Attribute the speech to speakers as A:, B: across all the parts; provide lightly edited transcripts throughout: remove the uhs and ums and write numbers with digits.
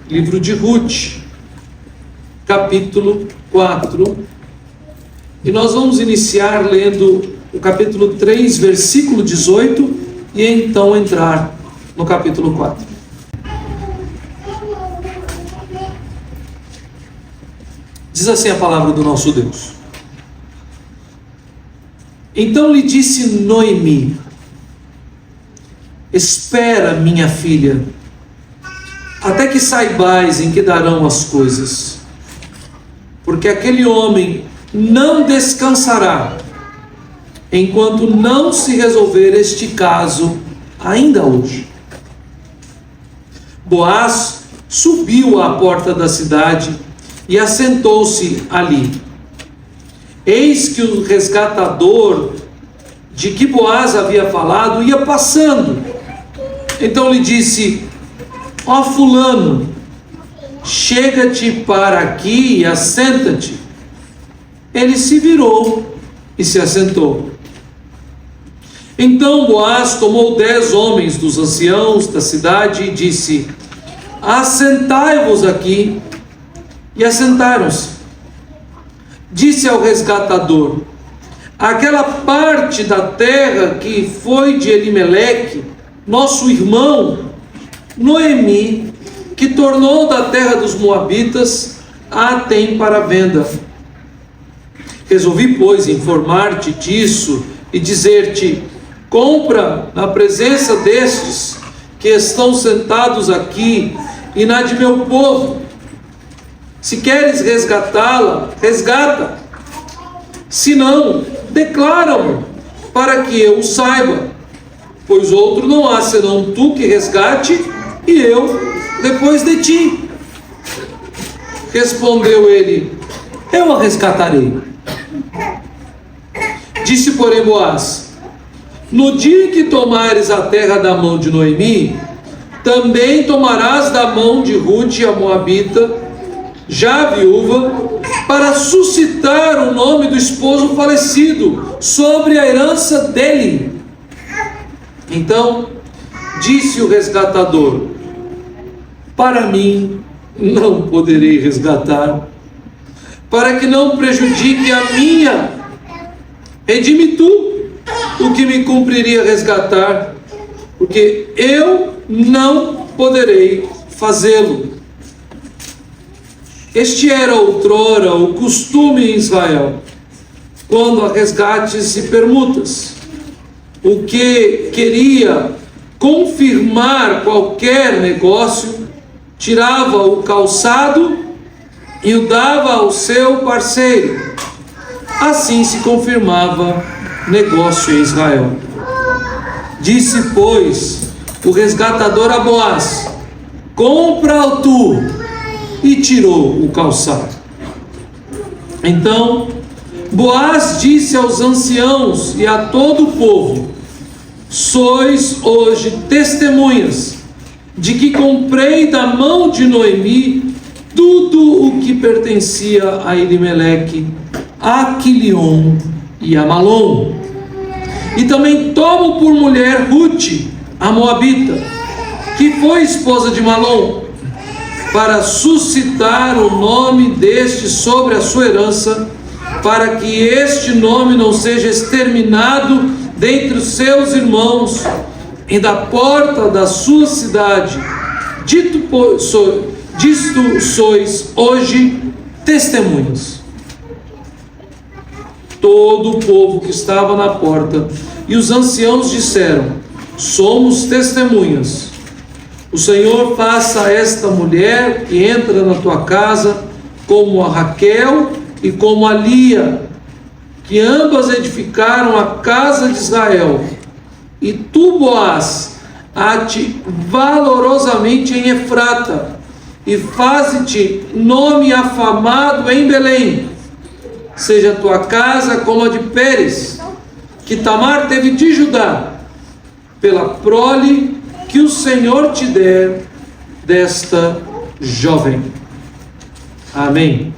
A: livro de Ruth, capítulo 4, e nós vamos iniciar lendo o capítulo 3, versículo 18, e então entrar no capítulo 4. Diz assim a palavra do nosso Deus: Então lhe disse Noemi: Espera, minha filha, até que saibais em que darão as coisas, porque aquele homem não descansará, enquanto não se resolver este caso ainda hoje. Boaz subiu à porta da cidade e assentou-se ali. Eis que o resgatador de que Boaz havia falado ia passando. Então lhe disse: Ó fulano, chega-te para aqui e assenta-te. Ele se virou e se assentou. Então Boaz tomou 10 homens dos anciãos da cidade e disse: Assentai-vos aqui. E assentaram-se. Disse ao resgatador: Aquela parte da terra que foi de Elimeleque, nosso irmão, Noemi, que tornou da terra dos moabitas, a tem para venda. Resolvi, pois, informar-te disso e dizer-te: compra na presença destes que estão sentados aqui e na de meu povo. Se queres resgatá-la, resgata. Se não, declara-o, para que eu o saiba, pois outro não há senão tu que resgate, e eu depois de ti. Respondeu ele: Eu a resgatarei. Disse, porém, Boaz: No dia que tomares a terra da mão de Noemi, também tomarás da mão de Ruth a moabita, já viúva, para suscitar o nome do esposo falecido sobre a herança dele. Então disse o resgatador: Para mim não poderei resgatar, para que não prejudique a minha. Redime tu o que me cumpriria resgatar, porque eu não poderei fazê-lo. Este era outrora o costume em Israel, quando há resgates e permutas. O que queria confirmar qualquer negócio, tirava o calçado e o dava ao seu parceiro. Assim se confirmava negócio em Israel. Disse, pois, o resgatador a Boaz: Compra-o tu. E tirou o calçado. Então Boaz disse aos anciãos e a todo o povo: Sois hoje testemunhas de que comprei da mão de Noemi tudo o que pertencia a Elimeleque, a Quilion e a Malom. E também tomo por mulher Ruth, a moabita, que foi esposa de Malom, para suscitar o nome deste sobre a sua herança, para que este nome não seja exterminado dentre os seus irmãos, e da porta da sua cidade. Disto sois hoje testemunhas. Todo o povo que estava na porta e os anciãos disseram: Somos testemunhas. O Senhor faça a esta mulher que entra na tua casa como a Raquel e como a Lia, que ambas edificaram a casa de Israel. E tu, Boaz, ate valorosamente em Efrata, e faze-te nome afamado em Belém. Seja a tua casa como a de Pérez, que Tamar teve de Judá, pela prole que o Senhor te der desta jovem. Amém.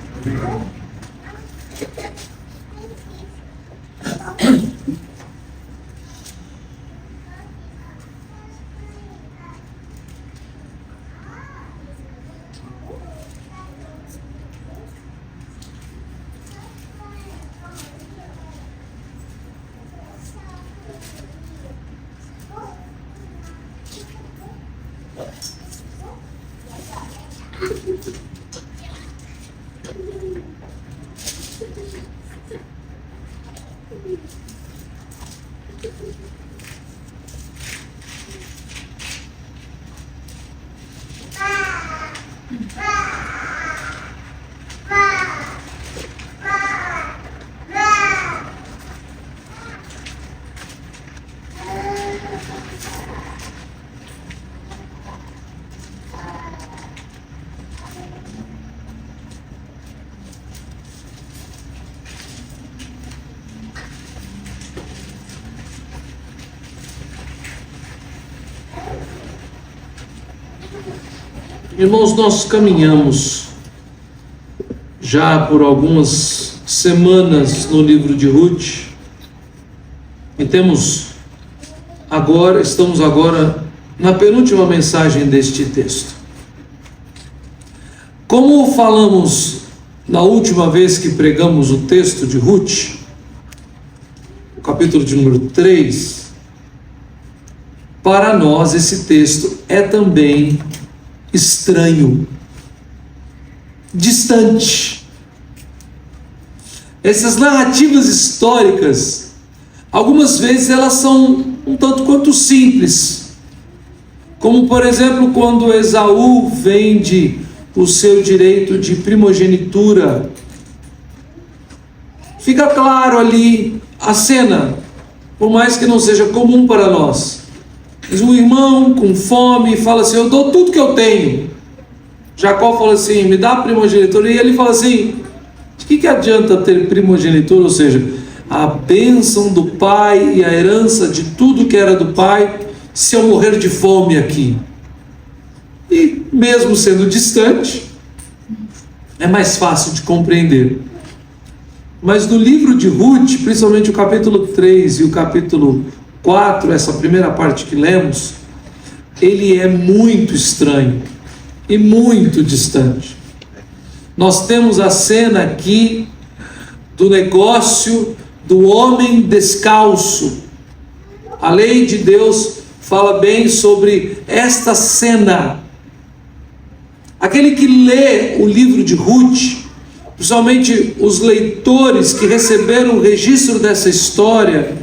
A: Irmãos, nós caminhamos já por algumas semanas no livro de Ruth e estamos agora na penúltima mensagem deste texto. Como falamos na última vez que pregamos o texto de Ruth, o capítulo de número 3, para nós esse texto é também estranho, distante. Essas narrativas históricas, algumas vezes elas são um tanto quanto simples, como por exemplo quando Esaú vende o seu direito de primogenitura. Fica claro ali a cena, por mais que não seja comum para nós. Mas um irmão com fome fala assim: eu dou tudo que eu tenho. Jacó fala assim: me dá a primogenitura. E ele fala assim: de que adianta ter primogenitura? Ou seja, a bênção do pai e a herança de tudo que era do pai, se eu morrer de fome aqui. E mesmo sendo distante, é mais fácil de compreender. Mas no livro de Ruth, principalmente o capítulo 3 e o capítulo 4, essa primeira parte que lemos, ele é muito estranho e muito distante. Nós temos a cena aqui do negócio do homem descalço. A lei de Deus fala bem sobre esta cena. Aquele que lê o livro de Ruth, principalmente os leitores que receberam o registro dessa história,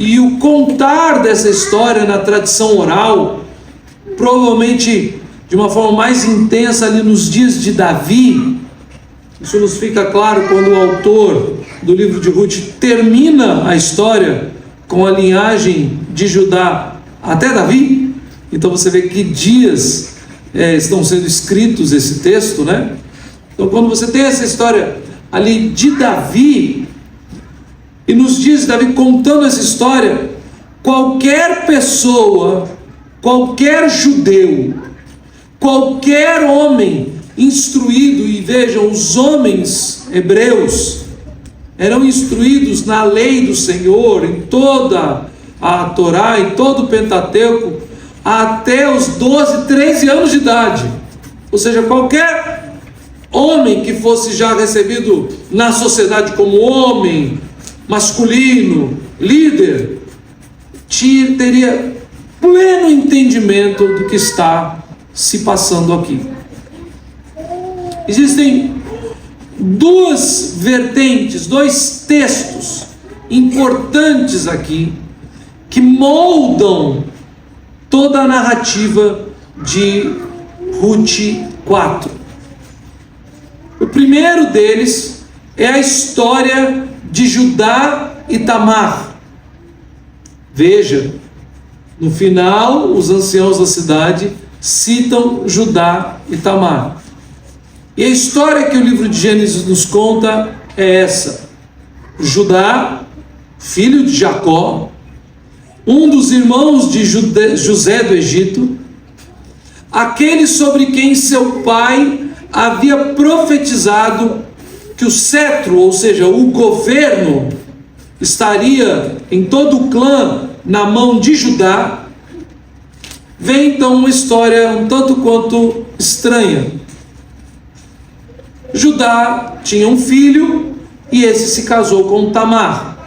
A: e o contar dessa história na tradição oral, provavelmente de uma forma mais intensa ali nos dias de Davi. Isso nos fica claro quando o autor do livro de Ruth termina a história com a linhagem de Judá até Davi. Então você vê que dias estão sendo escritos esse texto, né? Então quando você tem essa história ali de Davi, e nos dias de Davi contando essa história, qualquer pessoa, qualquer judeu, qualquer homem instruído, e vejam, os homens hebreus eram instruídos na lei do Senhor, em toda a Torá, em todo o Pentateuco, até os 12, 13 anos de idade. Ou seja, qualquer homem que fosse já recebido na sociedade como homem masculino, líder, teria pleno entendimento do que está se passando aqui. Existem duas vertentes, dois textos importantes aqui que moldam toda a narrativa de Ruth 4. O primeiro deles é a história de Judá e Tamar. Veja, no final, os anciãos da cidade citam Judá e Tamar. E a história que o livro de Gênesis nos conta é essa: Judá, filho de Jacó, um dos irmãos de José do Egito, aquele sobre quem seu pai havia profetizado que o cetro, ou seja, o governo, estaria em todo o clã na mão de Judá. Vem então uma história um tanto quanto estranha. Judá tinha um filho e esse se casou com Tamar.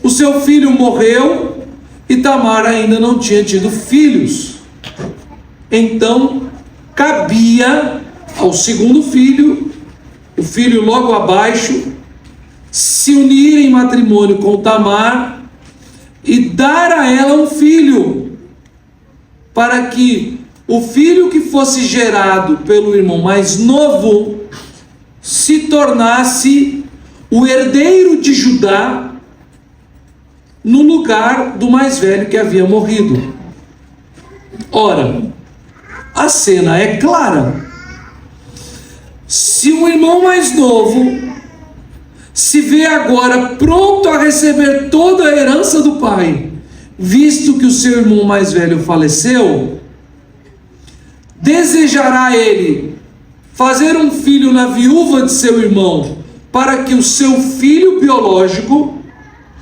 A: O seu filho morreu e Tamar ainda não tinha tido filhos. Então cabia ao segundo filho, o filho logo abaixo, se unir em matrimônio com Tamar e dar a ela um filho, para que o filho que fosse gerado pelo irmão mais novo se tornasse o herdeiro de Judá no lugar do mais velho que havia morrido. Ora, a cena é clara. Se o irmão mais novo se vê agora pronto a receber toda a herança do pai, visto que o seu irmão mais velho faleceu, desejará ele fazer um filho na viúva de seu irmão, para que o seu filho biológico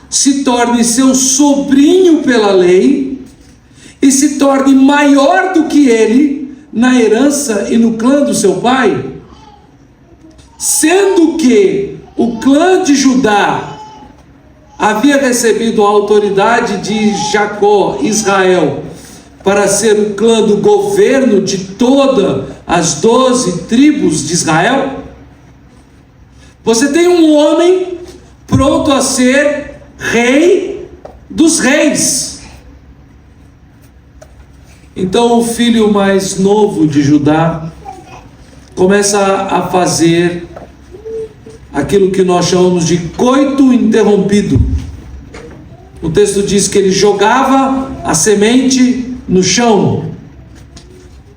A: se torne seu sobrinho pela lei e se torne maior do que ele na herança e no clã do seu pai? Sendo que o clã de Judá havia recebido a autoridade de Jacó, Israel, para ser o clã do governo de todas as 12 tribos de Israel. Você tem um homem pronto a ser rei dos reis. Então o filho mais novo de Judá começa a fazer aquilo que nós chamamos de coito interrompido. O texto diz que ele jogava a semente no chão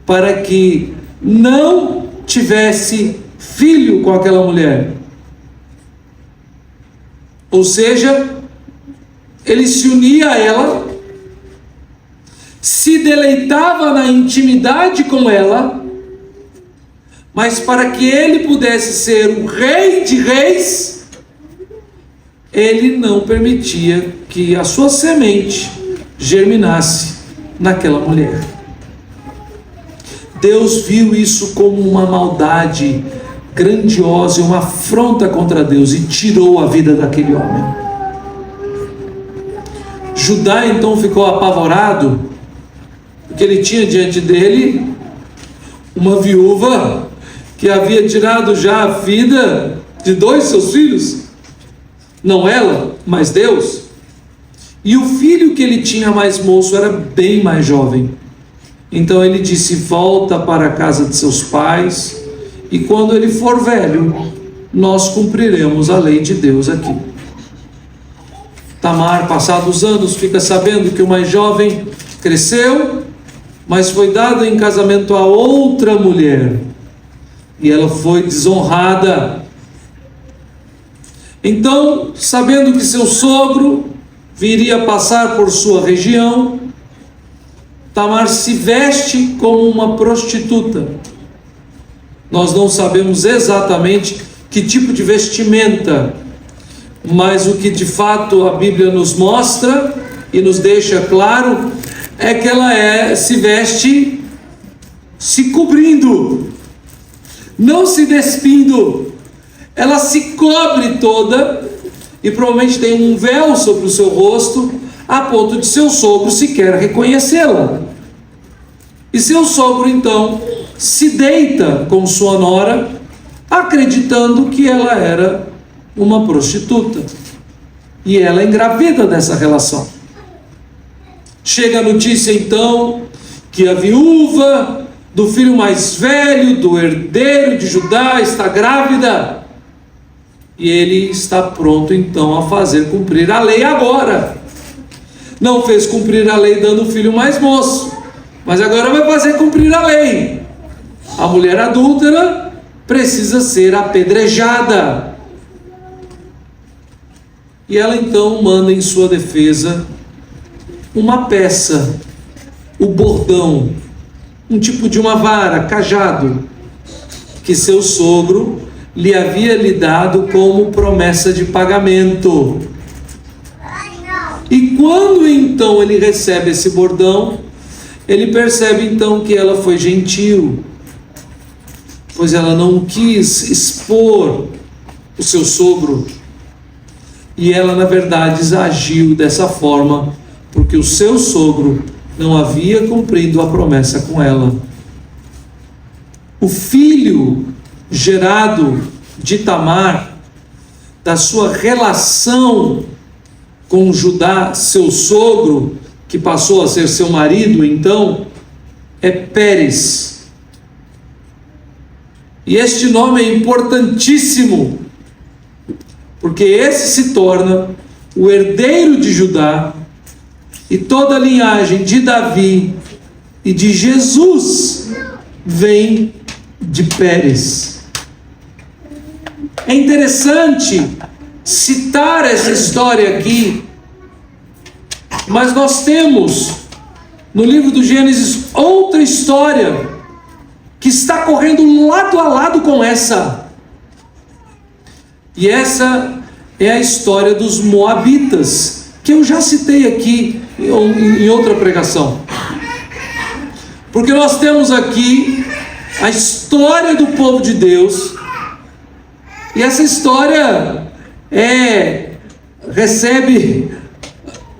A: para que não tivesse filho com aquela mulher. Ou seja, ele se unia a ela, se deleitava na intimidade com ela, mas para que ele pudesse ser o rei de reis, ele não permitia que a sua semente germinasse naquela mulher. Deus viu isso como uma maldade grandiosa e uma afronta contra Deus e tirou a vida daquele homem. Judá então ficou apavorado, porque ele tinha diante dele uma viúva que havia tirado já a vida de 2 seus filhos, não ela, mas Deus. E o filho que ele tinha mais moço era bem mais jovem. Então ele disse: volta para a casa de seus pais, e quando ele for velho, nós cumpriremos a lei de Deus aqui. Tamar, passados anos, fica sabendo que o mais jovem cresceu, mas foi dado em casamento a outra mulher, e ela foi desonrada. Então, sabendo que seu sogro viria passar por sua região, Tamar se veste como uma prostituta. Nós não sabemos exatamente que tipo de vestimenta, mas o que de fato a Bíblia nos mostra e nos deixa claro é que ela se veste se cobrindo, não se despindo. Ela se cobre toda e provavelmente tem um véu sobre o seu rosto, a ponto de seu sogro sequer reconhecê-la. E seu sogro então se deita com sua nora, acreditando que ela era uma prostituta, e ela engravida dessa relação. Chega a notícia então que a viúva do filho mais velho, do herdeiro de Judá, está grávida, e ele está pronto então a fazer cumprir a lei agora. Não fez cumprir a lei dando o filho mais moço, mas agora vai fazer cumprir a lei. A mulher adúltera precisa ser apedrejada. E ela então manda em sua defesa uma peça, o bordão, um tipo de uma vara, cajado, que seu sogro lhe havia lhe dado como promessa de pagamento. E quando então ele recebe esse bordão, ele percebe então que ela foi gentil, pois ela não quis expor o seu sogro, e ela na verdade agiu dessa forma porque o seu sogro não havia cumprido a promessa com ela. o filho gerado de Tamar, da sua relação com Judá, seu sogro, que passou a ser seu marido, então, é Pérez. E este nome é importantíssimo, porque esse se torna o herdeiro de Judá, e toda a linhagem de Davi e de Jesus vem de Pérez. É interessante citar essa história aqui, mas nós temos no livro do Gênesis outra história que está correndo lado a lado com essa. E essa é a história dos Moabitas, que eu já citei aqui em outra pregação. Porque nós temos aqui a história do povo de Deus, e essa história recebe,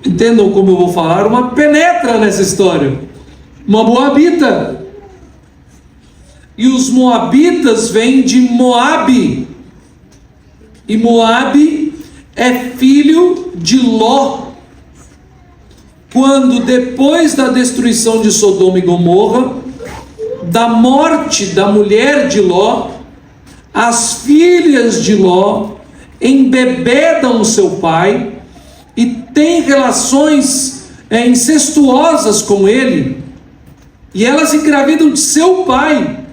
A: entendam como eu vou falar, uma penetra nessa história, uma Moabita. E os Moabitas vêm de Moabe, e Moabe é filho de Ló. Quando depois da destruição de Sodoma e Gomorra, da morte da mulher de Ló, as filhas de Ló embebedam seu pai e têm relações incestuosas com ele, e elas engravidam de seu pai.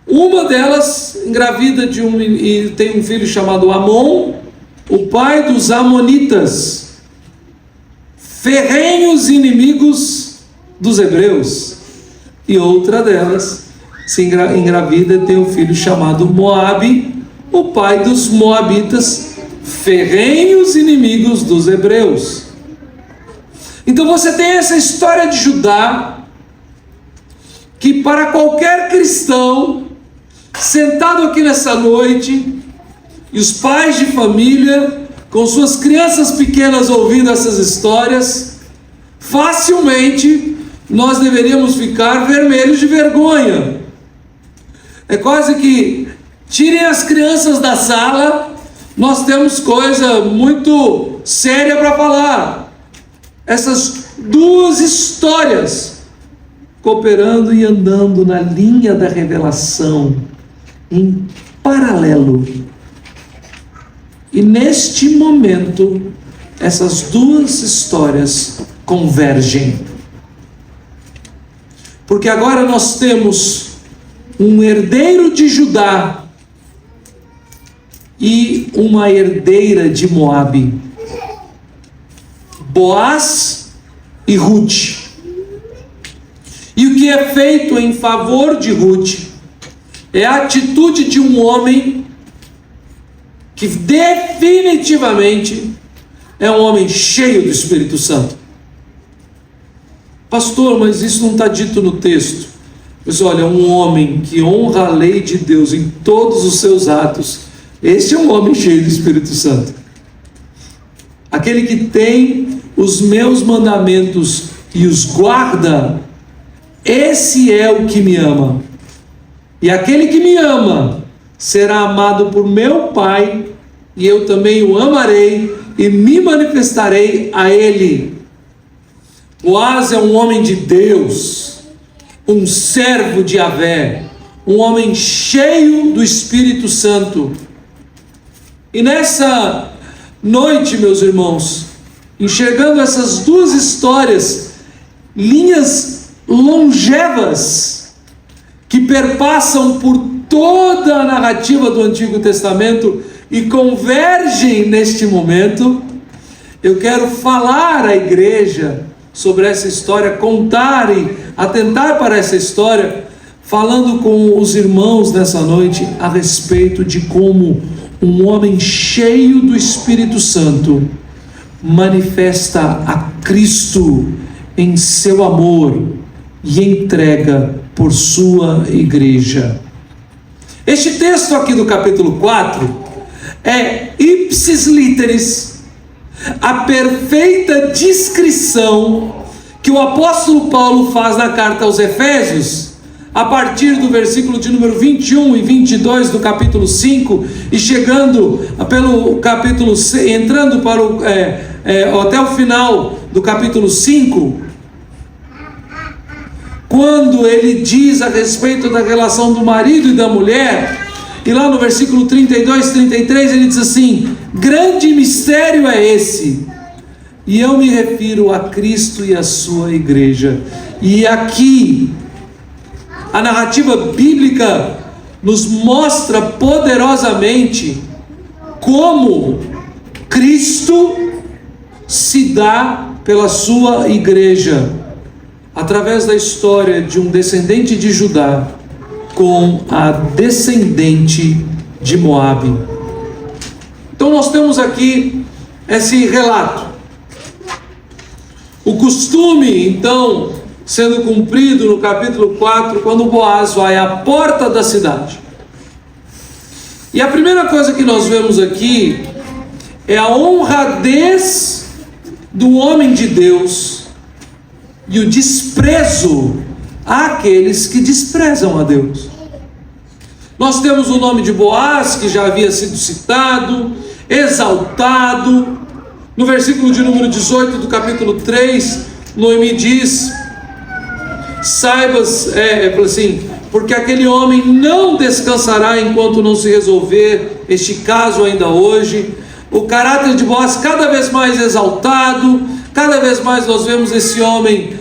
A: Uma delas engravida e tem um filho chamado Amon, o pai dos Amonitas, ferrenhos inimigos dos hebreus. E outra delas se engravida e tem um filho chamado Moabe, o pai dos Moabitas, ferrenhos inimigos dos hebreus. Então você tem essa história de Judá, que para qualquer cristão sentado aqui nessa noite, e os pais de família com suas crianças pequenas ouvindo essas histórias, facilmente nós deveríamos ficar vermelhos de vergonha. É quase que tirem as crianças da sala, nós temos coisa muito séria para falar. Essas duas histórias cooperando e andando na linha da revelação, em paralelo. E neste momento, essas duas histórias convergem. Porque agora nós temos um herdeiro de Judá e uma herdeira de Moabe, Boaz e Ruth. E o que é feito em favor de Ruth é a atitude de um homem que definitivamente é um homem cheio do Espírito Santo. Pastor, mas isso não está dito no texto. Mas olha, um homem que honra a lei de Deus em todos os seus atos, esse é um homem cheio do Espírito Santo. Aquele que tem os meus mandamentos e os guarda, esse é o que me ama. E aquele que me ama será amado por meu Pai, e eu também o amarei e me manifestarei a ele. Boaz é um homem de Deus, um servo de Yahvé, um homem cheio do Espírito Santo. E nessa noite, meus irmãos, enxergando essas duas histórias, linhas longevas, que perpassam por toda a narrativa do Antigo Testamento e convergem neste momento, eu quero falar à igreja sobre essa história, contar e atentar para essa história, falando com os irmãos nessa noite a respeito de como um homem cheio do Espírito Santo manifesta a Cristo em seu amor e entrega por sua igreja. Este texto aqui do capítulo 4 é ipsis literis a perfeita descrição que o apóstolo Paulo faz na carta aos Efésios a partir do versículo de número 21 e 22 do capítulo 5, e chegando pelo capítulo, entrando para até o final do capítulo 5, quando ele diz a respeito da relação do marido e da mulher, e lá no versículo 32, 33, ele diz assim: grande mistério é esse, e eu me refiro a Cristo e a sua igreja. E aqui a narrativa bíblica nos mostra poderosamente como Cristo se dá pela sua igreja, através da história de um descendente de Judá com a descendente de Moabe. Então nós temos aqui esse relato. O costume, então, sendo cumprido no capítulo 4, quando Boaz vai à porta da cidade. E a primeira coisa que nós vemos aqui é a honradez do homem de Deus e o desprezo àqueles que desprezam a Deus. Nós temos o nome de Boaz, que já havia sido citado, exaltado. No versículo de número 18 do capítulo 3, Noemi diz: saibas, assim, porque aquele homem não descansará enquanto não se resolver este caso ainda hoje. O caráter de Boaz cada vez mais exaltado, cada vez mais nós vemos esse homem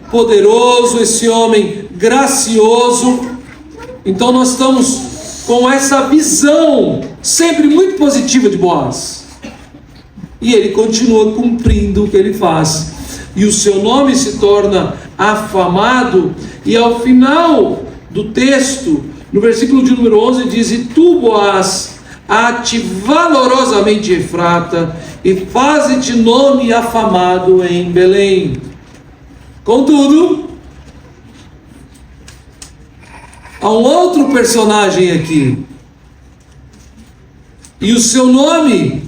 A: poderoso, esse homem gracioso. Então nós estamos com essa visão sempre muito positiva de Boaz, e ele continua cumprindo o que ele faz, e o seu nome se torna afamado. E ao final do texto, no versículo de número 11, diz: e tu, Boaz, há-te valorosamente Efrata, e faze-te nome afamado em Belém. Contudo, há um outro personagem aqui, e o seu nome,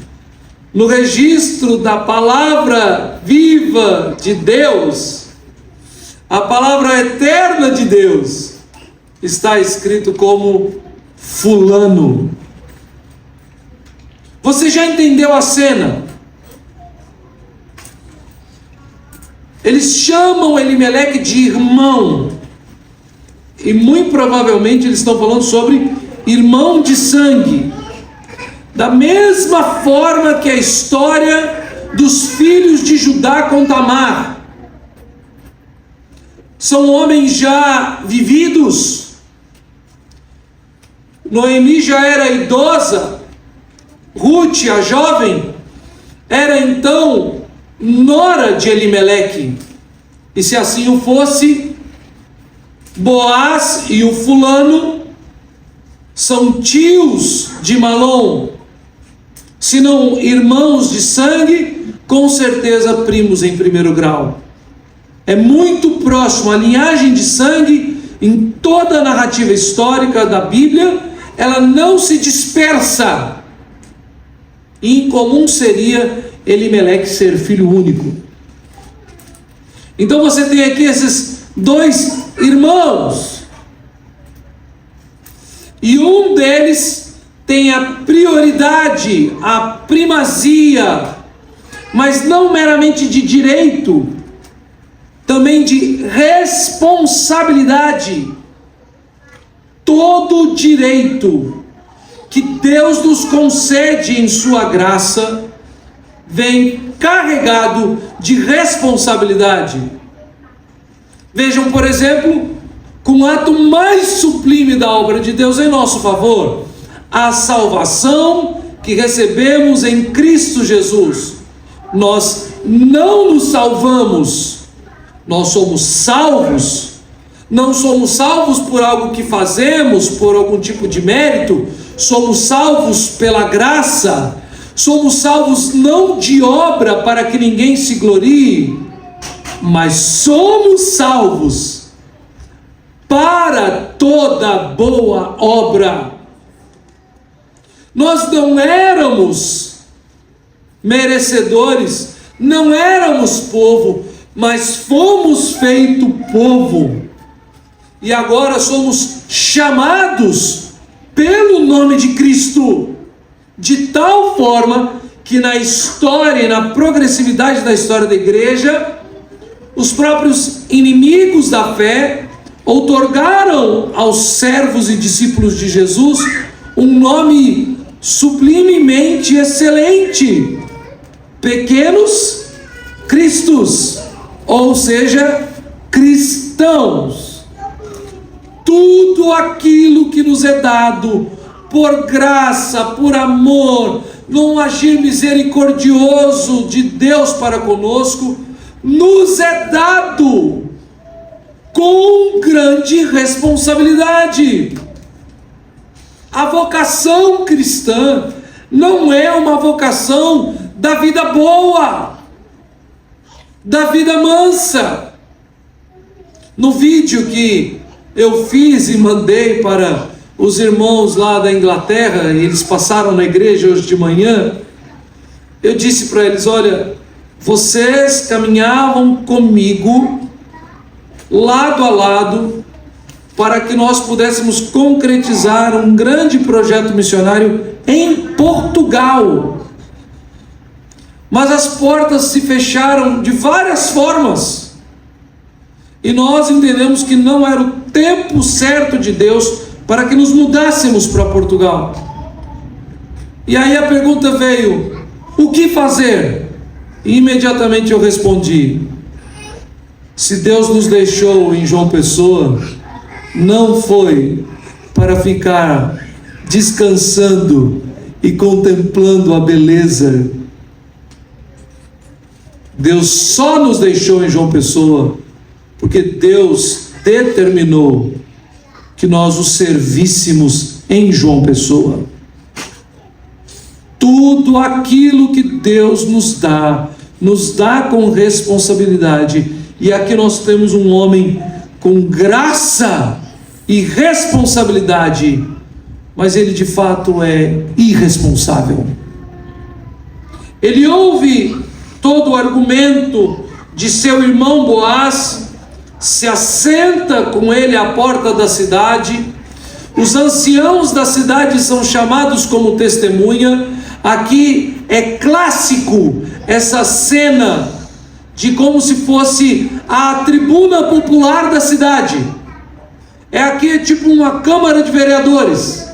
A: no registro da palavra viva de Deus, a palavra eterna de Deus, está escrito como fulano. Você já entendeu a cena? Eles chamam Elimeleque de irmão, e muito provavelmente eles estão falando sobre irmão de sangue, da mesma forma que a história dos filhos de Judá com Tamar. São homens já vividos. Noemi já era idosa, Ruth, a jovem, era então nora de Elimeleque, e se assim o fosse, Boaz e o fulano são tios de Malom, se não irmãos de sangue, com certeza primos em primeiro grau. É muito próximo. A linhagem de sangue, em toda a narrativa histórica da Bíblia, ela não se dispersa. Incomum seria Elimeleque ser filho único. Então você tem aqui esses dois irmãos, e um deles tem a prioridade, a primazia, mas não meramente de direito, também de responsabilidade. Todo direito que Deus nos concede em sua graça vem carregado de responsabilidade. Vejam, por exemplo, com o ato mais sublime da obra de Deus em nosso favor, a salvação que recebemos em Cristo Jesus. Nós não nos salvamos, nós somos salvos. Não somos salvos por algo que fazemos, por algum tipo de mérito. Somos salvos pela graça. Somos salvos não de obra para que ninguém se glorie, mas somos salvos para toda boa obra. Nós não éramos merecedores, não éramos povo, mas fomos feito povo. e agora somos chamados pelo nome de Cristo, de tal forma que na história e na progressividade da história da igreja, os próprios inimigos da fé outorgaram aos servos e discípulos de Jesus um nome sublimemente excelente: pequenos cristos, ou seja, cristãos. Tudo aquilo que nos é dado por graça, por amor, num agir misericordioso de Deus para conosco, nos é dado com grande responsabilidade. A vocação cristã não é uma vocação da vida boa, da vida mansa. No vídeo que eu fiz e mandei para os irmãos lá da Inglaterra, eles passaram na igreja hoje de manhã, eu disse para eles: olha, vocês caminhavam comigo lado a lado para que nós pudéssemos concretizar um grande projeto missionário em Portugal. Mas as portas se fecharam de várias formas, e nós entendemos que não era o tempo certo de Deus para que nos mudássemos para Portugal. E aí a pergunta veio: o que fazer? E imediatamente eu respondi: se Deus nos deixou em João Pessoa, não foi para ficar descansando e contemplando a beleza. Deus só nos deixou em João Pessoa porque Deus determinou que nós o servíssemos em João Pessoa. Tudo aquilo que Deus nos dá com responsabilidade. E aqui nós temos um homem com graça e responsabilidade, mas ele de fato é irresponsável. Ele ouve todo o argumento de seu irmão Boaz, se assenta com ele à porta da cidade. Os anciãos da cidade são chamados como testemunha. Aqui é clássico essa cena de como se fosse a tribuna popular da cidade. Aqui é tipo uma câmara de vereadores,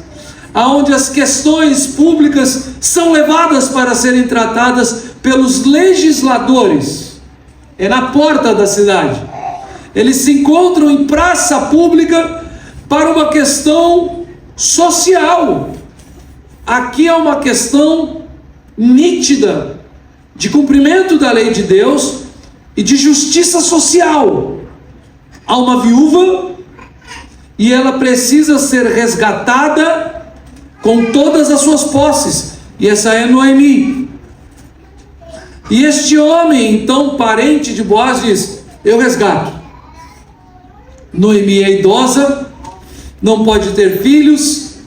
A: aonde as questões públicas são levadas para serem tratadas pelos legisladores. É na porta da cidade. Eles se encontram em praça pública para uma questão social. Aqui é uma questão nítida de cumprimento da lei de Deus e de justiça social. Há uma viúva e ela precisa ser resgatada com todas as suas posses, e essa é Noemi. E este homem, então parente de Boaz, diz: eu resgato. Noemi é idosa, não pode ter filhos,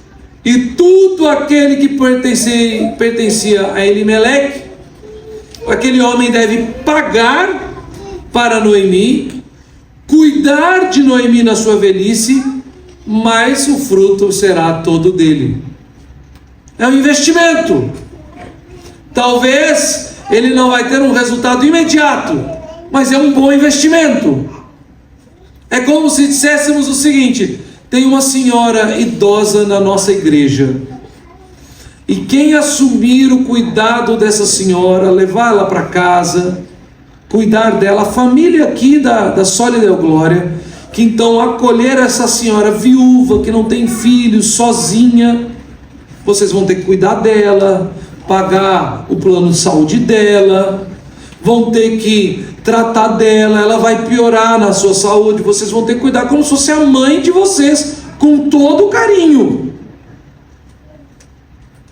A: e tudo aquele que pertencia a Elimeleque, aquele homem deve pagar para Noemi, cuidar de Noemi na sua velhice, mas o fruto será todo dele. É um investimento. Talvez ele não vai ter um resultado imediato, mas é um bom investimento. É como se disséssemos o seguinte: tem uma senhora idosa na nossa igreja, e quem assumir o cuidado dessa senhora, levar ela para casa, cuidar dela, a família aqui da Sólida Glória, que então acolher essa senhora viúva, que não tem filhos, sozinha, vocês vão ter que cuidar dela, pagar o plano de saúde dela, vão ter que tratar dela, ela vai piorar na sua saúde, vocês vão ter que cuidar como se fosse a mãe de vocês, com todo o carinho.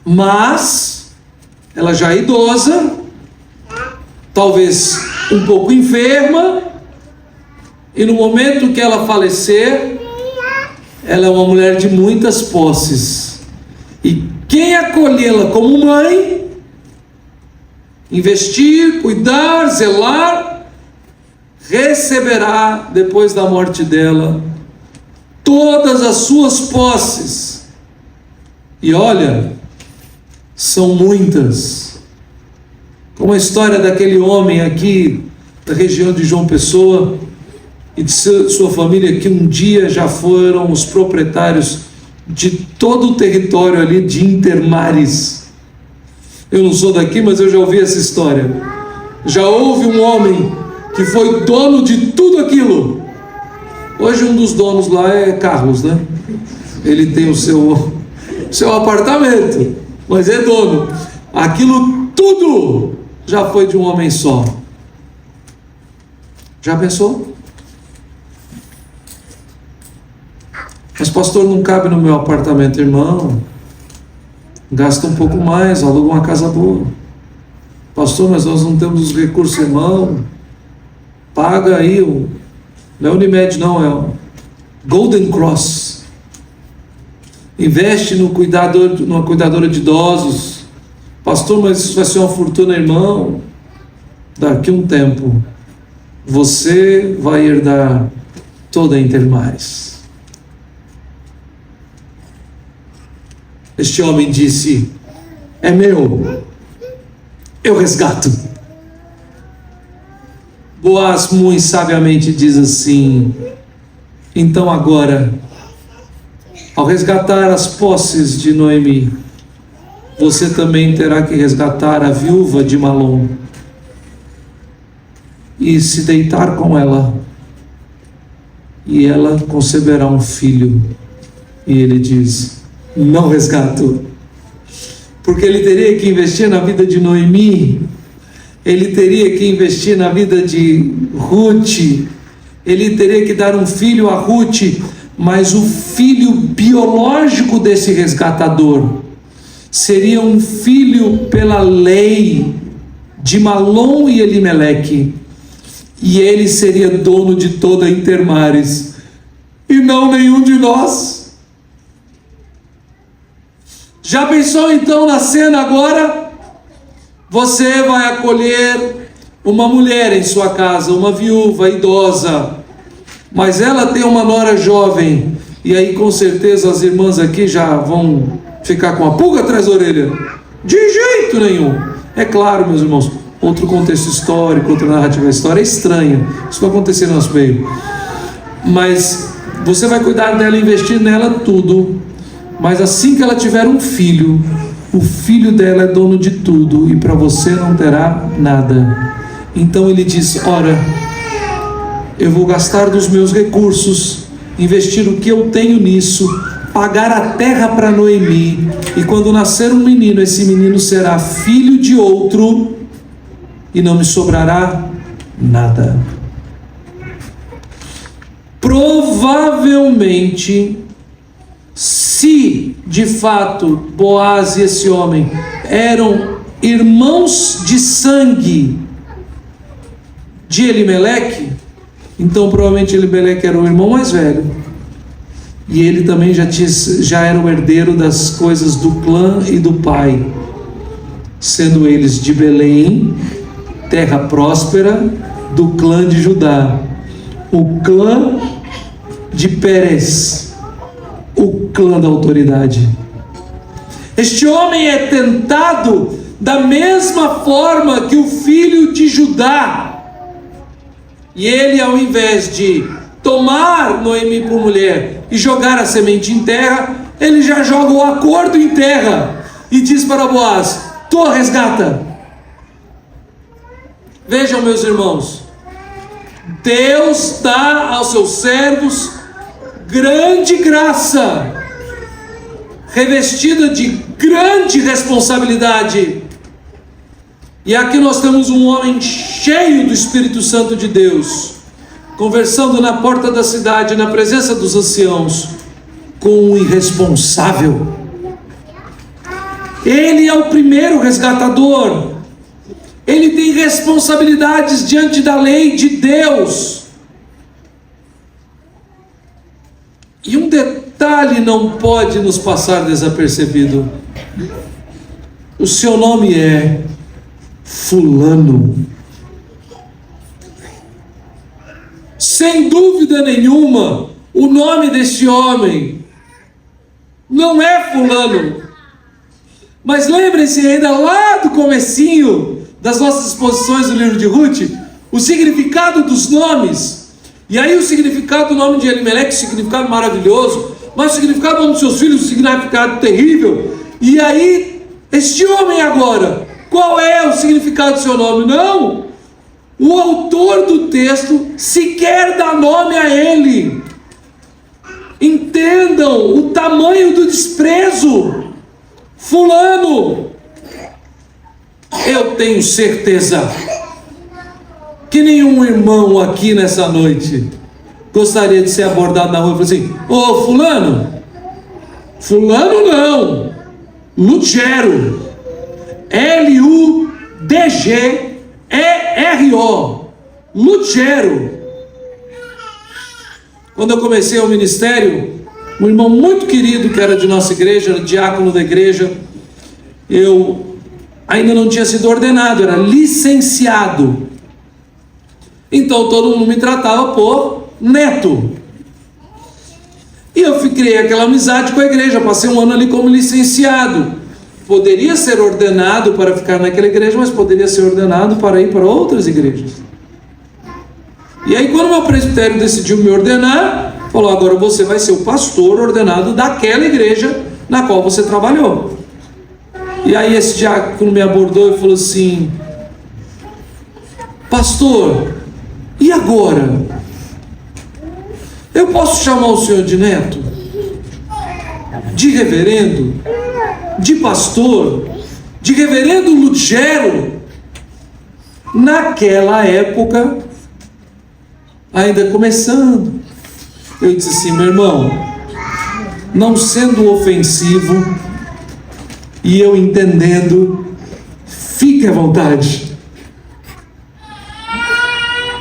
A: Mas ela já é idosa, talvez um pouco enferma, e no momento que ela falecer, ela é uma mulher de muitas posses, e quem acolhê-la como mãe, investir, cuidar, zelar, receberá depois da morte dela todas as suas posses. E olha, são muitas. Como a história daquele homem aqui da região de João Pessoa e de sua família, que um dia já foram os proprietários de todo o território ali de Intermares. Eu não sou daqui, mas eu já ouvi essa história. Já houve um homem que foi dono de tudo aquilo. Hoje um dos donos lá é Carlos, né? Ele tem o seu apartamento, mas é dono. Aquilo tudo já foi de um homem só. Já pensou? Mas pastor, não cabe no meu apartamento. Irmão, gasta um pouco mais, aluga uma casa boa. Pastor, mas nós não temos os recursos, irmão. Paga aí não é Unimed, não, é o Golden Cross. Investe numa cuidadora de idosos. Pastor, mas isso vai ser uma fortuna, irmão. Daqui a um tempo você vai herdar toda a Intermares. Este homem disse: é meu, eu resgato. Boaz muito sabiamente diz assim: então agora, ao resgatar as posses de Noemi, você também terá que resgatar a viúva de Malom e se deitar com ela, e ela conceberá um filho. E ele diz: não resgato, porque ele teria que investir na vida de Noemi, ele teria que investir na vida de Ruth, ele teria que dar um filho a Ruth, mas o filho biológico desse resgatador seria um filho pela lei de Malom e Elimeleque, e ele seria dono de toda a Intermares, e não nenhum de nós. Já pensou então na cena agora? Você vai acolher uma mulher em sua casa, uma viúva idosa, mas ela tem uma nora jovem, e aí com certeza as irmãs aqui já vão ficar com a pulga atrás da orelha. De jeito nenhum. É claro, meus irmãos, outro contexto histórico, outra narrativa histórica, é estranha, isso vai acontecer no nosso meio, mas você vai cuidar dela, investir nela tudo, mas assim que ela tiver um filho, o filho dela é dono de tudo, e para você não terá nada. Então ele diz: ora, eu vou gastar dos meus recursos, investir o que eu tenho nisso, pagar a terra para Noemi, e quando nascer um menino, esse menino será filho de outro, e não me sobrará nada. Provavelmente, se de fato Boaz e esse homem eram irmãos de sangue de Elimeleque, então provavelmente Elimeleque era o irmão mais velho, e ele também já era o herdeiro das coisas do clã e do pai, sendo eles de Belém, terra próspera, do clã de Judá, o clã de Pérez, o clã da autoridade. Este homem é tentado da mesma forma que o filho de Judá, e ele, ao invés de tomar Noemi por mulher e jogar a semente em terra, ele já joga o acordo em terra e diz para Boaz: tu resgata. Vejam, meus irmãos, Deus dá aos seus servos grande graça, revestida de grande responsabilidade. E aqui nós temos um homem cheio do Espírito Santo de Deus, conversando na porta da cidade, na presença dos anciãos, com um irresponsável. Ele é o primeiro resgatador, ele tem responsabilidades diante da lei de Deus. E um detalhe não pode nos passar desapercebido: o seu nome é Fulano. Sem dúvida nenhuma, O nome deste homem não é fulano. Mas lembrem-se ainda lá do comecinho das nossas exposições do livro de Ruth, o significado dos nomes. E aí o significado do nome de Elimeleque, o significado maravilhoso, mas o significado do nome dos seus filhos, o significado terrível. E aí, este homem agora, qual é o significado do seu nome? Não! O autor do texto sequer dá nome a ele. Entendam o tamanho do desprezo. Fulano, eu tenho certeza que nenhum irmão aqui nessa noite gostaria de ser abordado na rua e falar assim: ô fulano, fulano não, Lugero, L-U-D-G-E-R-O, Lugero. Quando eu comecei o ministério, um irmão muito querido que era de nossa igreja, era diácono da igreja, eu ainda não tinha sido ordenado, era licenciado. Então todo mundo me tratava por Neto. E eu criei aquela amizade com a igreja, passei um ano ali como licenciado. Poderia ser ordenado para ficar naquela igreja, mas poderia ser ordenado para ir para outras igrejas. E aí quando o meu presbitério decidiu me ordenar, falou: agora você vai ser o pastor ordenado daquela igreja na qual você trabalhou. E aí esse diácono me abordou e falou assim: pastor, e agora? Eu posso chamar o senhor de neto? De reverendo? De pastor? De reverendo Lugero? Naquela época, ainda começando, eu disse assim: meu irmão, não sendo ofensivo e eu entendendo, fique à vontade.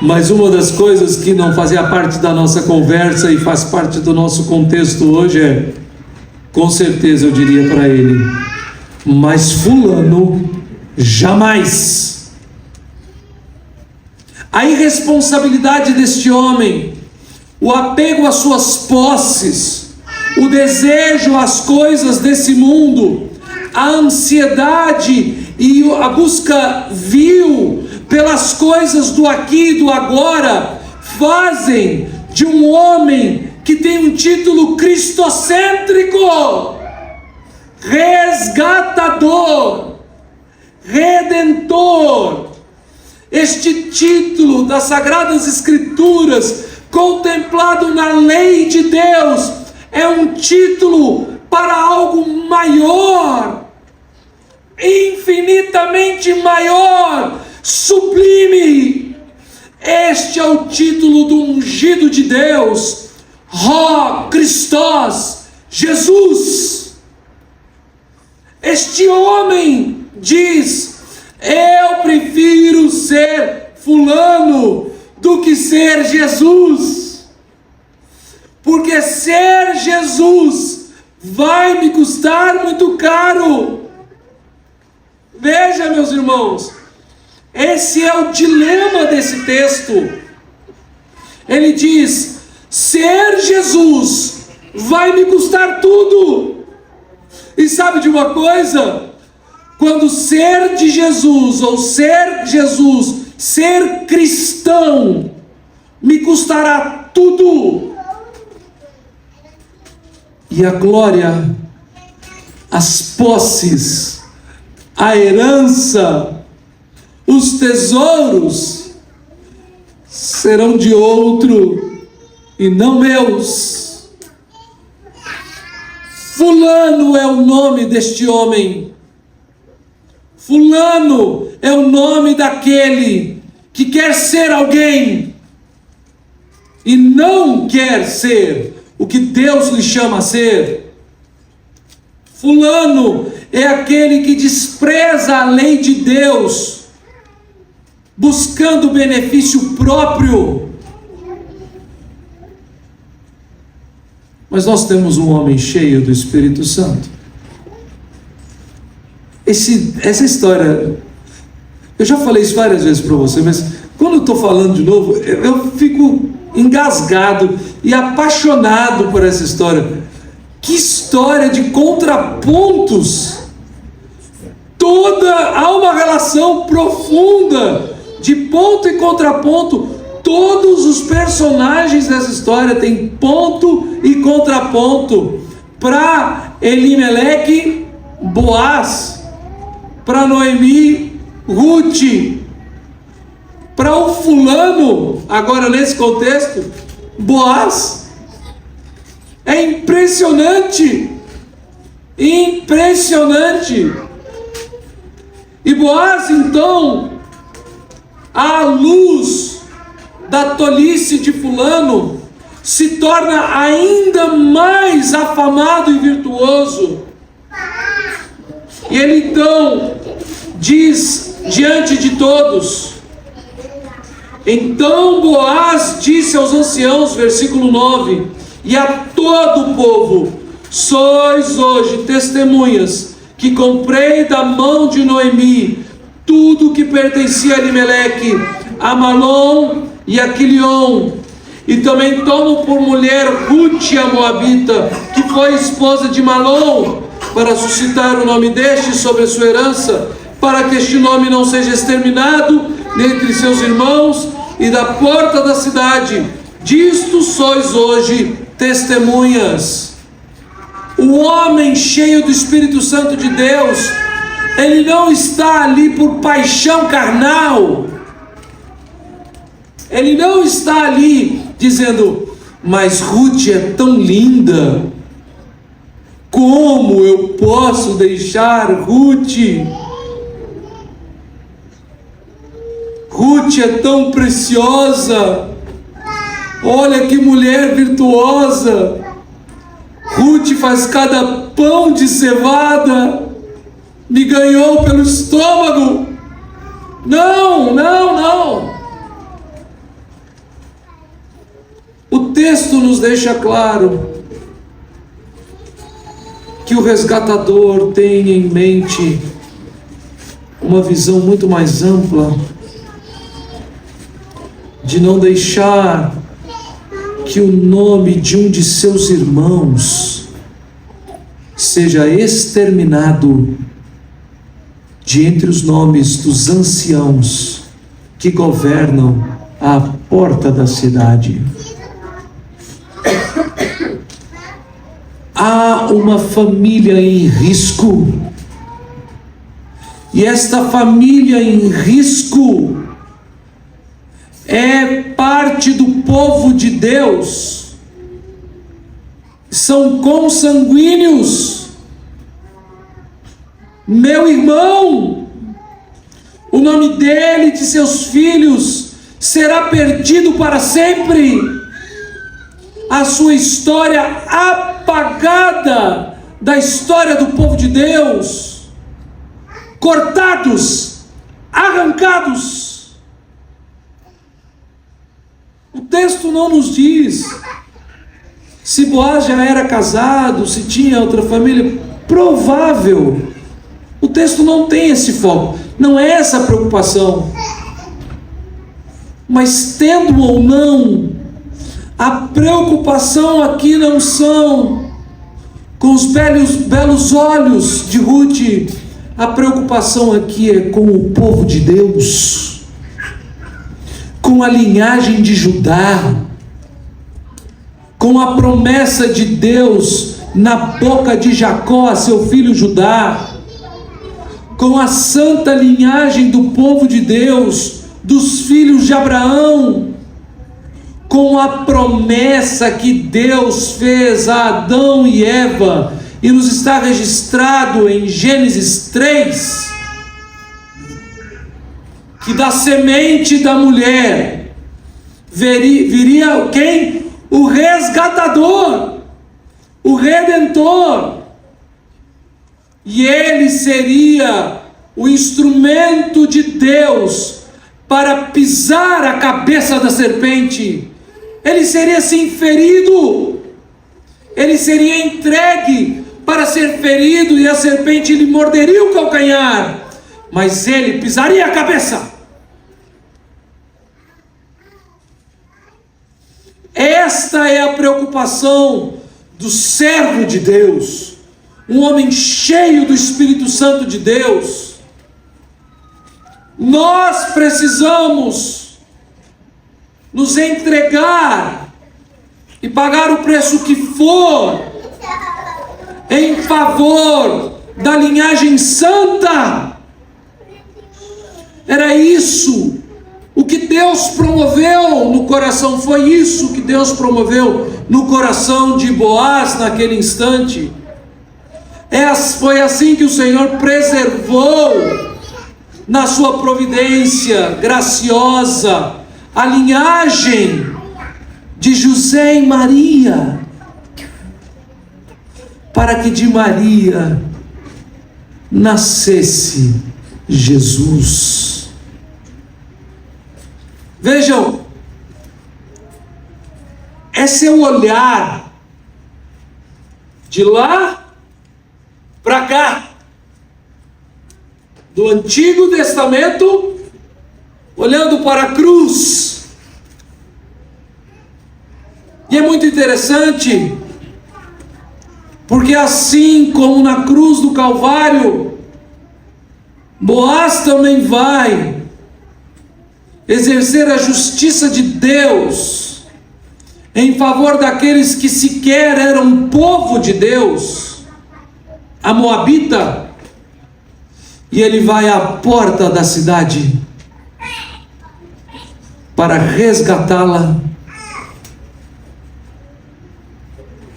A: Mas uma das coisas que não fazia parte da nossa conversa e faz parte do nosso contexto hoje é, com certeza eu diria para ele: mas fulano, jamais. A irresponsabilidade deste homem, o apego às suas posses, o desejo às coisas desse mundo, a ansiedade e a busca vil pelas coisas do aqui e do agora, fazem de um homem que tem um título cristocêntrico, resgatador, redentor. Este título das Sagradas Escrituras, contemplado na lei de Deus, é um título para algo maior, infinitamente maior, sublime. Este é o título do ungido de Deus, Ró Christos, Jesus. Este homem diz: eu prefiro ser fulano do que ser Jesus, porque ser Jesus vai me custar muito caro. Veja, meus irmãos, esse é o dilema desse texto. Ele diz: ser Jesus vai me custar tudo. E sabe de uma coisa? Quando ser de Jesus, ou ser Jesus, ser cristão, me custará tudo. E a glória, as posses, a herança, os tesouros serão de outro e não meus. Fulano é o nome deste homem. Fulano é o nome daquele que quer ser alguém e não quer ser o que Deus lhe chama a ser. Fulano é aquele que despreza a lei de Deus, buscando benefício próprio. Mas nós temos um homem cheio do Espírito Santo. Essa história, eu já falei isso várias vezes para você, mas quando eu estou falando de novo, eu fico engasgado e apaixonado por essa história. Que história de contrapontos! Há uma relação profunda de ponto e contraponto. Todos os personagens dessa história têm ponto e contraponto. Para Elimeleque, Boaz. Para Noemi, Ruth. Para o fulano, agora nesse contexto, Boaz. É impressionante. Impressionante. E Boaz, então, à luz da tolice de fulano, se torna ainda mais afamado e virtuoso. E ele então diz diante de todos: então Boaz disse aos anciãos, versículo 9, e a todo o povo: sois hoje testemunhas que comprei da mão de Noemi tudo que pertencia a Elimeleque, a Malom e a Quilion, e também tomo por mulher Ruth a Moabita, que foi esposa de Malom, para suscitar o nome deste sobre a sua herança, para que este nome não seja exterminado dentre seus irmãos, e da porta da cidade. Disto sois hoje testemunhas. O homem cheio do Espírito Santo de Deus, ele não está ali por paixão carnal. Ele não está ali dizendo: mas Ruth é tão linda, como eu posso deixar Ruth? Ruth é tão preciosa, olha que mulher virtuosa. Ruth faz cada pão de cevada, me ganhou pelo estômago. Não, não, não. O texto nos deixa claro que o resgatador tem em mente uma visão muito mais ampla, de não deixar que o nome de um de seus irmãos seja exterminado de entre os nomes dos anciãos que governam a porta da cidade. Há uma família em risco, e esta família em risco é parte do povo de Deus, são consanguíneos. Meu irmão, o nome dele e de seus filhos será perdido para sempre, a sua história apagada da história do povo de Deus, cortados, arrancados. O texto não nos diz se Boaz já era casado, se tinha outra família. Provável. O texto não tem esse foco, não é essa a preocupação. Mas tendo ou não, a preocupação aqui não são com os belos olhos de Ruth. A preocupação aqui é com o povo de Deus, com a linhagem de Judá, com a promessa de Deus na boca de Jacó a seu filho Judá, com a santa linhagem do povo de Deus, dos filhos de Abraão, com a promessa que Deus fez a Adão e Eva, e nos está registrado em Gênesis 3, que da semente da mulher viria quem? O resgatador, o redentor, e ele seria o instrumento de Deus para pisar a cabeça da serpente. Ele seria assim ferido, ele seria entregue para ser ferido, e a serpente lhe morderia o calcanhar, mas ele pisaria a cabeça. Esta é a preocupação do servo de Deus, um homem cheio do Espírito Santo de Deus. Nós precisamos nos entregar e pagar o preço que for em favor da linhagem santa. Era isso o que Deus promoveu no coração, foi isso que Deus promoveu no coração de Boaz naquele instante. Foi assim que o Senhor preservou na sua providência graciosa a linhagem de José e Maria, para que de Maria nascesse Jesus. Vejam, esse é o olhar de lá para cá, do Antigo Testamento, olhando para a cruz. E é muito interessante, porque assim como na cruz do Calvário, Boaz também vai exercer a justiça de Deus em favor daqueles que sequer eram povo de Deus, a Moabita, e ele vai à porta da cidade para resgatá-la.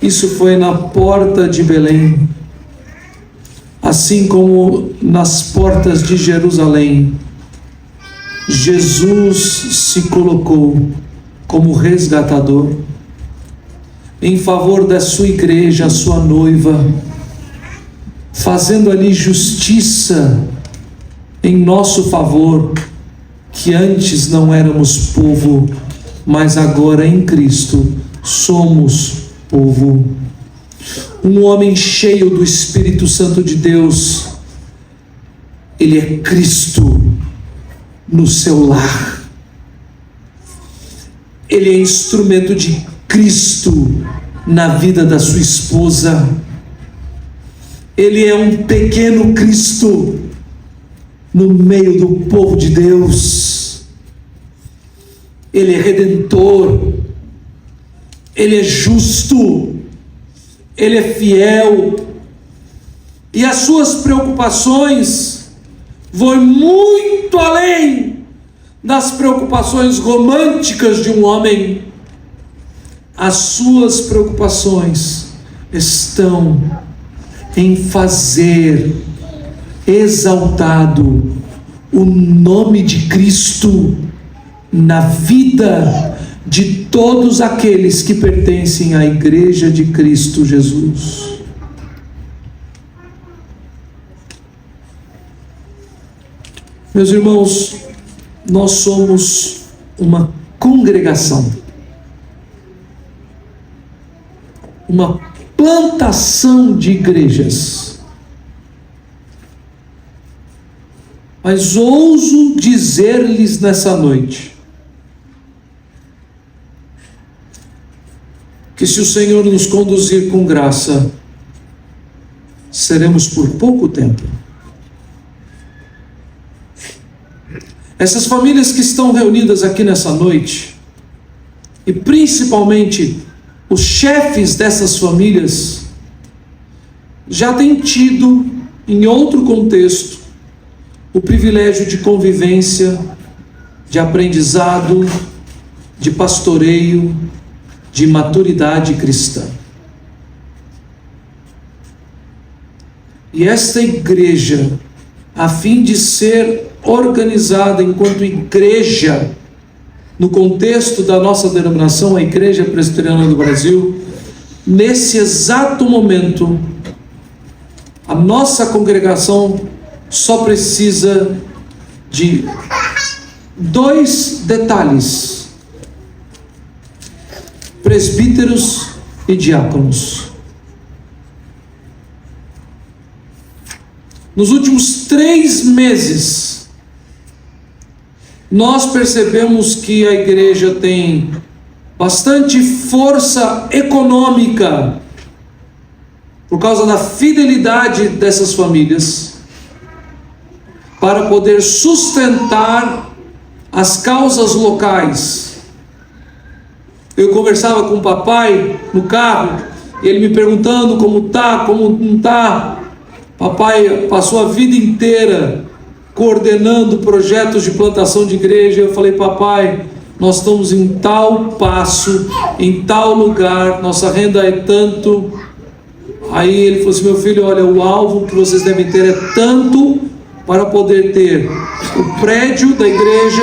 A: Isso foi na porta de Belém, assim como nas portas de Jerusalém. Jesus se colocou como resgatador em favor da sua igreja, a sua noiva, fazendo ali justiça em nosso favor, que antes não éramos povo, mas agora em Cristo somos povo. Um homem cheio do Espírito Santo de Deus, ele é Cristo no seu lar. Ele é instrumento de Cristo na vida da sua esposa. Ele é um pequeno Cristo no meio do povo de Deus. Ele é redentor. Ele é justo. Ele é fiel. E as suas preocupações vão muito além das preocupações românticas de um homem. As suas preocupações estão em fazer exaltado o nome de Cristo na vida de todos aqueles que pertencem à igreja de Cristo Jesus. Meus irmãos, nós somos uma congregação, uma plantação de igrejas, mas ouso dizer-lhes nessa noite que se o Senhor nos conduzir com graça, seremos por pouco tempo. Essas famílias que estão reunidas aqui nessa noite, e principalmente os chefes dessas famílias, já têm tido, em outro contexto, o privilégio de convivência, de aprendizado, de pastoreio, de maturidade cristã. E esta igreja, a fim de ser organizada enquanto igreja, no contexto da nossa denominação, a Igreja Presbiteriana do Brasil, nesse exato momento, a nossa congregação só precisa de 2 detalhes: presbíteros e diáconos. Nos últimos 3 meses, nós percebemos que a igreja tem bastante força econômica, por causa da fidelidade dessas famílias, para poder sustentar as causas locais. Eu conversava com o papai no carro, e ele me perguntando como tá, como não tá. Papai passou a vida inteira coordenando projetos de plantação de igreja. Eu falei: papai, nós estamos em tal passo, em tal lugar, nossa renda é tanto. Aí ele falou assim: meu filho, olha, o alvo que vocês devem ter é tanto, para poder ter o prédio da igreja,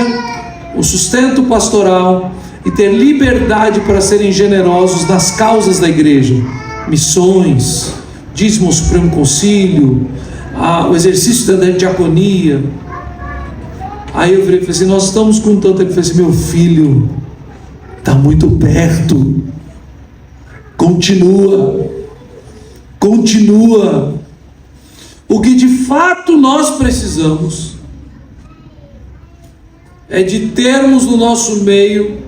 A: o sustento pastoral e ter liberdade para serem generosos nas causas da igreja, missões, dízimo ao Supremo Concílio, o exercício da diaconia. Aí eu falei assim: nós estamos com tanto. Ele falou assim: meu filho, está muito perto, continua. O que de fato nós precisamos é de termos no nosso meio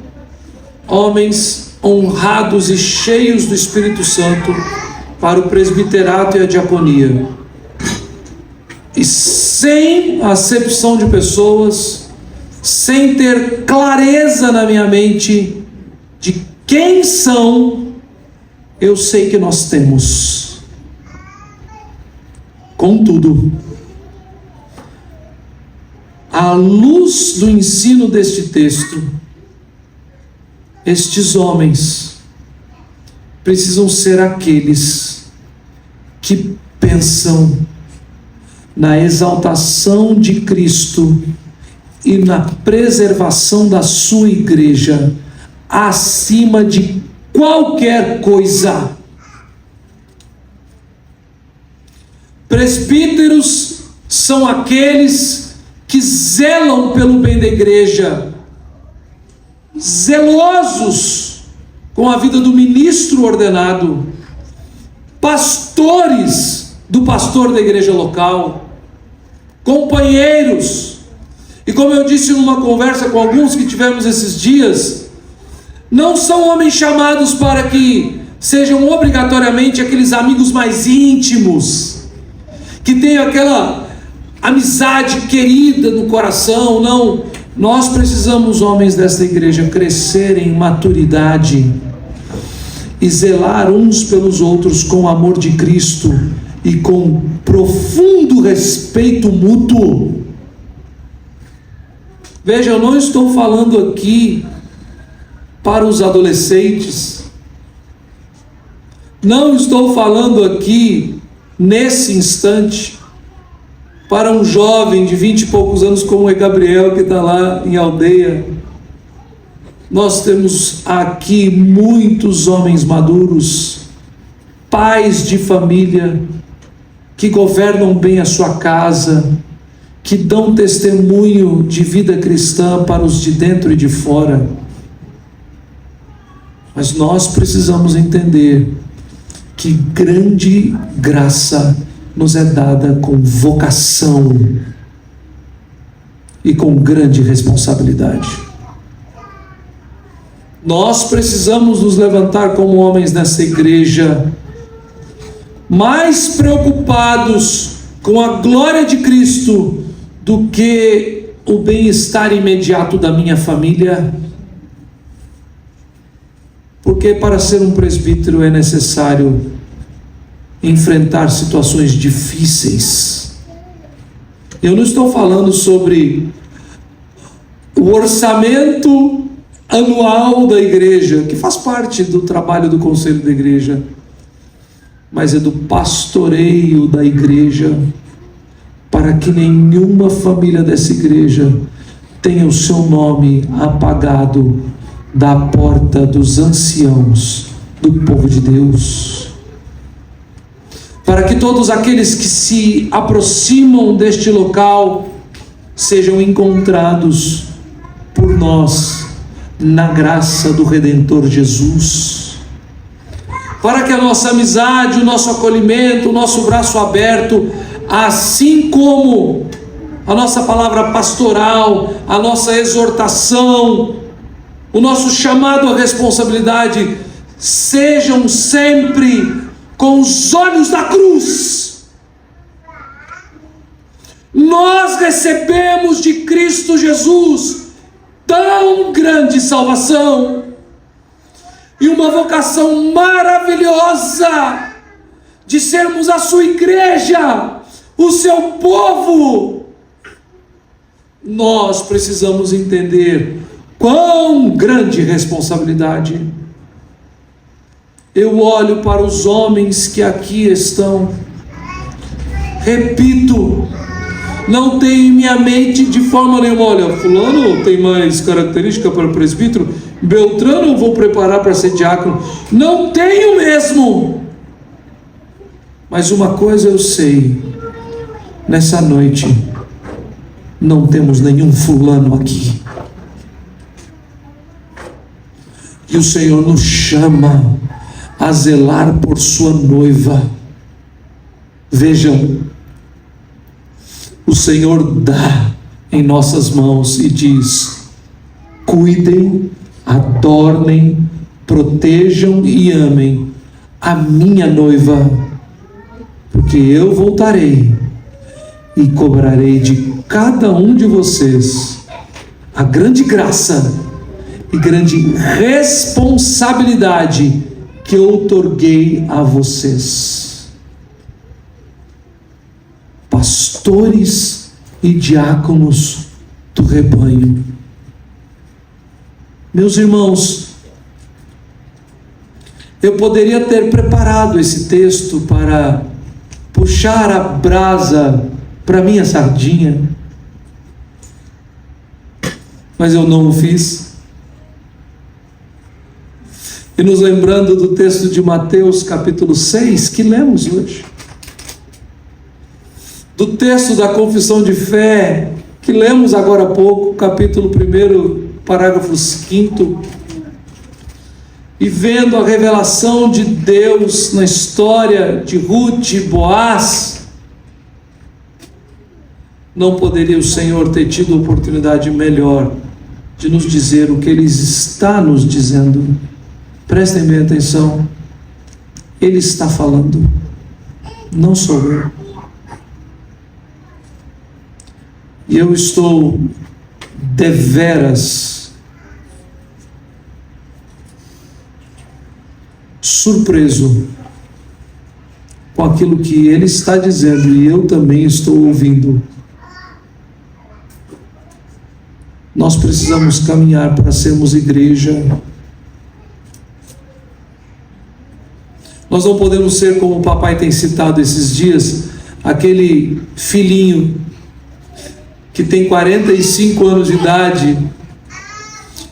A: homens honrados e cheios do Espírito Santo para o presbiterato e a diaconia, e sem acepção de pessoas, sem ter clareza na minha mente de quem são. Eu sei que nós temos. Contudo, à luz do ensino deste texto, estes homens precisam ser aqueles que pensam na exaltação de Cristo e na preservação da sua igreja acima de qualquer coisa. Presbíteros são aqueles que zelam pelo bem da igreja, zelosos com a vida do ministro ordenado, pastores do pastor da igreja local, companheiros. E como eu disse numa conversa com alguns que tivemos esses dias, não são homens chamados para que sejam obrigatoriamente aqueles amigos mais íntimos, que tenham aquela amizade querida no coração. Não, nós precisamos, homens desta igreja, crescer em maturidade e zelar uns pelos outros com o amor de Cristo e com profundo respeito mútuo. Veja, eu não estou falando aqui para os adolescentes, não estou falando aqui nesse instante para um jovem de 20 e poucos anos como é Gabriel, que está lá em aldeia. Nós temos aqui muitos homens maduros, pais de família, que governam bem a sua casa, que dão testemunho de vida cristã para os de dentro e de fora. Mas nós precisamos entender que grande graça nos é dada com vocação e com grande responsabilidade. Nós precisamos nos levantar como homens nessa igreja, mais preocupados com a glória de Cristo do que o bem-estar imediato da minha família. Porque para ser um presbítero é necessário enfrentar situações difíceis. Eu não estou falando sobre o orçamento anual da igreja, que faz parte do trabalho do conselho da igreja, mas é do pastoreio da igreja, para que nenhuma família dessa igreja tenha o seu nome apagado da porta dos anciãos do povo de Deus, para que todos aqueles que se aproximam deste local sejam encontrados por nós na graça do Redentor Jesus, para que a nossa amizade, o nosso acolhimento, o nosso braço aberto, assim como a nossa palavra pastoral, a nossa exortação, o nosso chamado à responsabilidade, sejam sempre com os olhos da cruz. Nós recebemos de Cristo Jesus tão grande salvação e uma vocação maravilhosa de sermos a sua igreja, o seu povo. Nós precisamos entender quão grande responsabilidade. Eu olho para os homens que aqui estão, repito, não tenho em minha mente de forma nenhuma, olha, fulano tem mais característica para presbítero, Beltrano eu vou preparar para ser diácono. Não tenho mesmo. Mas uma coisa eu sei, nessa noite não temos nenhum fulano aqui. E o Senhor nos chama a zelar por sua noiva. Vejam, o Senhor dá em nossas mãos e diz: cuidem, adornem, protejam e amem a minha noiva, porque eu voltarei e cobrarei de cada um de vocês a grande graça e grande responsabilidade que eu outorguei a vocês, pastores e diáconos do rebanho. Meus irmãos, eu poderia ter preparado esse texto para puxar a brasa para minha sardinha, mas eu não o fiz. E nos lembrando do texto de Mateus capítulo 6, que lemos hoje, do texto da confissão de fé, que lemos agora há pouco, capítulo 1, parágrafo 5, e vendo a revelação de Deus na história de Ruth e Boaz, não poderia o Senhor ter tido a oportunidade melhor de nos dizer o que Ele está nos dizendo. Prestem bem atenção, Ele está falando, não sou eu. E eu estou deveras surpreso com aquilo que Ele está dizendo e eu também estou ouvindo. Nós precisamos caminhar para sermos igreja. Nós não podemos ser como o papai tem citado esses dias, aquele filhinho que tem 45 anos de idade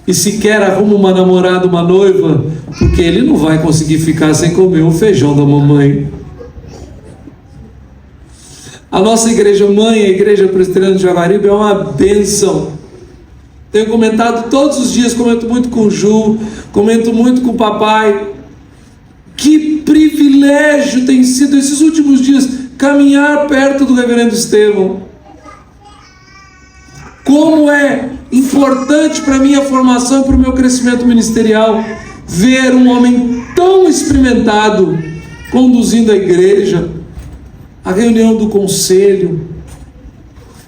A: e sequer arruma uma namorada, uma noiva, porque ele não vai conseguir ficar sem comer o feijão da mamãe. A nossa igreja mãe, a Igreja Presbiteriana de Jaguaribe, é uma bênção. Tenho comentado todos os dias, comento muito com o Ju, comento muito com o papai. Que privilégio tem sido esses últimos dias caminhar perto do reverendo Estevão. Como é importante para a minha formação e para o meu crescimento ministerial ver um homem tão experimentado conduzindo a igreja, a reunião do conselho.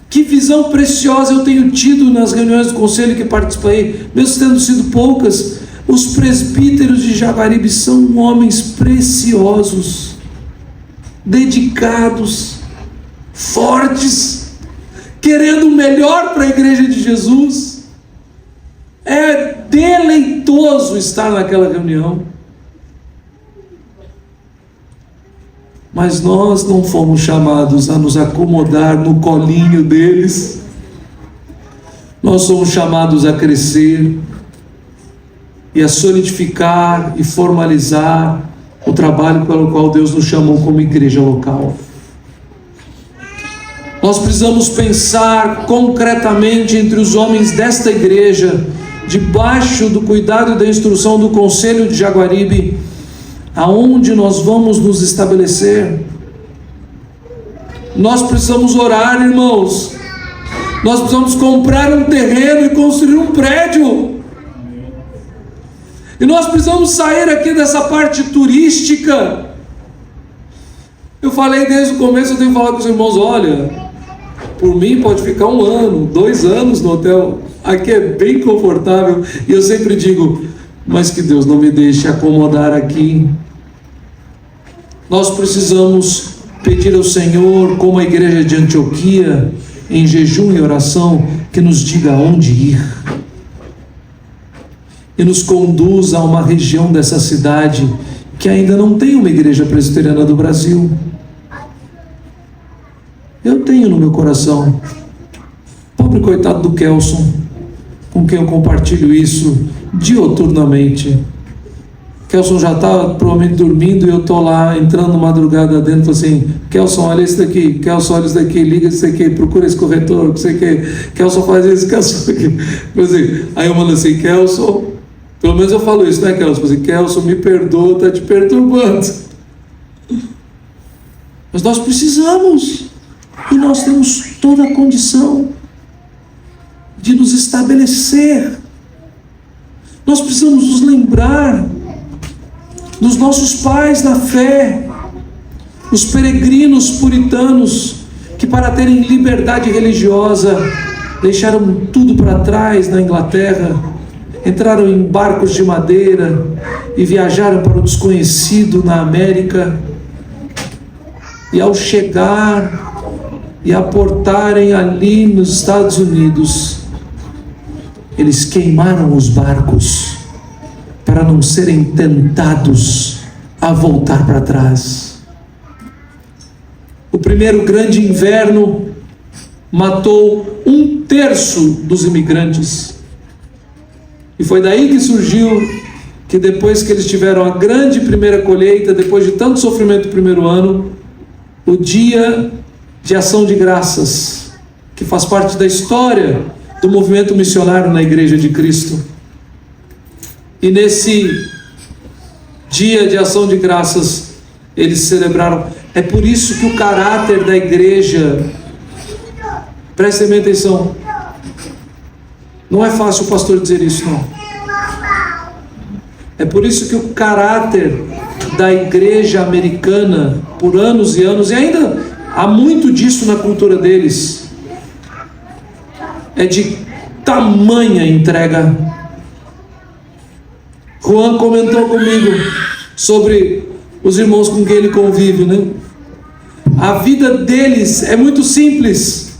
A: Que visão preciosa eu tenho tido nas reuniões do conselho que participei, mesmo tendo sido poucas. Os presbíteros de Jaguaribe são homens preciosos, dedicados, fortes, querendo o melhor para a igreja de Jesus. É deleitoso estar naquela reunião. Mas nós não fomos chamados a nos acomodar no colinho deles. Nós somos chamados a crescer e a solidificar e formalizar o trabalho pelo qual Deus nos chamou como igreja local. Nós precisamos pensar concretamente entre os homens desta igreja, debaixo do cuidado e da instrução do Conselho de Jaguaribe, aonde nós vamos nos estabelecer. Nós precisamos orar, irmãos. Nós precisamos comprar um terreno e construir um prédio. E nós precisamos sair aqui dessa parte turística. Eu falei desde o começo, eu tenho que falar com os irmãos, olha, por mim pode ficar 1 ano, 2 anos no hotel, aqui é bem confortável. E eu sempre digo, mas que Deus não me deixe acomodar aqui. Nós precisamos pedir ao Senhor, como a igreja de Antioquia, em jejum e oração, que nos diga aonde ir e nos conduza a uma região dessa cidade que ainda não tem uma igreja presbiteriana do Brasil. Eu tenho no meu coração, pobre coitado do Kelson, com quem eu compartilho isso dioturnamente. Kelson já está provavelmente dormindo e eu estou lá entrando madrugada dentro, assim, Kelson, olha isso daqui, Kelson, olha isso daqui, liga isso daqui, procura esse corretor, não sei o que, Kelson faz isso, Kelson aqui. Assim, aí eu mando assim, Kelson, pelo menos eu falo isso, né, Kelson? Assim, Kelson, me perdoa, está te perturbando. Mas nós precisamos, e nós temos toda a condição de nos estabelecer. Nós precisamos nos lembrar dos nossos pais na fé, os peregrinos puritanos, que para terem liberdade religiosa, deixaram tudo para trás na Inglaterra, entraram em barcos de madeira e viajaram para o desconhecido na América, e ao chegar e aportarem ali nos Estados Unidos, eles queimaram os barcos, para não serem tentados a voltar para trás. O primeiro grande inverno matou 1/3 dos imigrantes. E foi daí que surgiu que depois que eles tiveram a grande primeira colheita, depois de tanto sofrimento no primeiro ano, o dia de ação de graças, que faz parte da história do movimento missionário na Igreja de Cristo. E nesse dia de ação de graças, eles celebraram. É por isso que o caráter da igreja, prestem bem atenção, não é fácil o pastor dizer isso, não. É por isso que o caráter da igreja americana, por anos e anos, e ainda há muito disso na cultura deles, é de tamanha entrega. Juan comentou comigo sobre os irmãos com quem ele convive, né? A vida deles é muito simples,